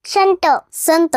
संत संत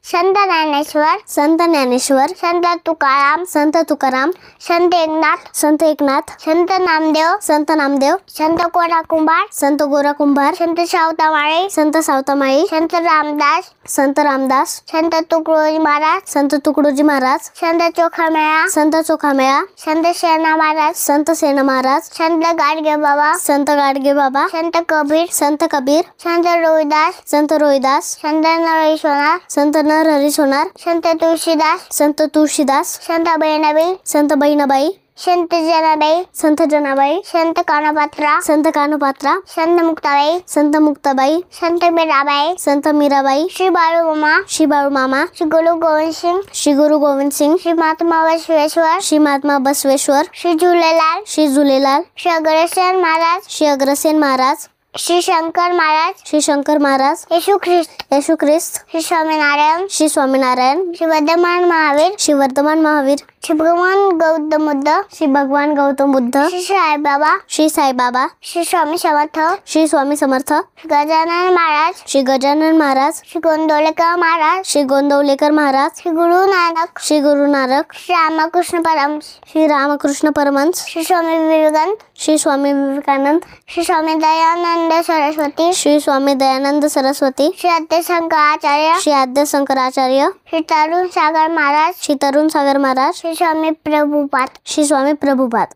संत ज्ञानेश्वर संत ज्ञानेश्वर संत तुकाराम संत तुकाराम संत एकनाथ संत एकनाथ संत नामदेव संत नामदेव संत गोरा कुंभार संत गोरा कुंभार संत सावतामाळी संत सावतामाळी संत रामदास संत रामदास संत तुकडोजी महाराज संत तुकडोजी महाराज संत चोखामेळा संत चोखामेळा संत सेना महाराज संत सेना महाराज संत गाडगे बाबा संत गाडगे बाबा संत कबीर संत कबीर संत रोहिदास संत रोहिदास संत नरेश्वरा संत नरहरी सोनार संत तुळशीदास संत तुळशीदास संत बहिणाबाई संत बहिणाबाई संत जनाबाई संत जनाबाई संत कानपात्रा संत कानपात्रा संत मुक्ताबाई संत मुक्ताबाई संत मीराबाई संत मीराबाई श्री बाळूमामा श्री बाळूमामा श्री गुरु गोविंद सिंह श्री गुरु गोविंद सिंह श्री महात्मा बसवेश्वर श्री महात्मा बसवेश्वर श्री झूलेलाल श्री झूलेलाल श्री अग्रसेन महाराज श्री अग्रसेन महाराज श्री शंकर महाराज श्री शंकर महाराज येशू ख्रिस्त येशू ख्रिस्त श्री स्वामीनारायण श्री स्वामीनारायण श्री वर्धमान महावीर श्री वर्धमान महावीर श्री भगवान गौतम बुद्ध श्री भगवान गौतम बुद्ध श्री साईबाबा श्री साईबाबा श्री स्वामी समर्थ श्री स्वामी समर्थ श्री गजानन महाराज श्री गजानन महाराज श्री गोंदवलेकर महाराज श्री गोंदवलेकर महाराज श्री गुरु नानक श्री गुरु नानक श्री रामकृष्ण परमहंस श्री रामकृष्ण परमहंस श्री स्वामी विवेकानंद श्री स्वामी विवेकानंद श्री स्वामी दयानंद सरस्वती श्री स्वामी दयानंद सरस्वती श्री आद्य शंकराचार्य श्री आद्य शंकराचार्य श्री तरुण सागर महाराज श्री तरुण सागर महाराज श्री स्वामी प्रभुपाद श्री स्वामी प्रभुपाद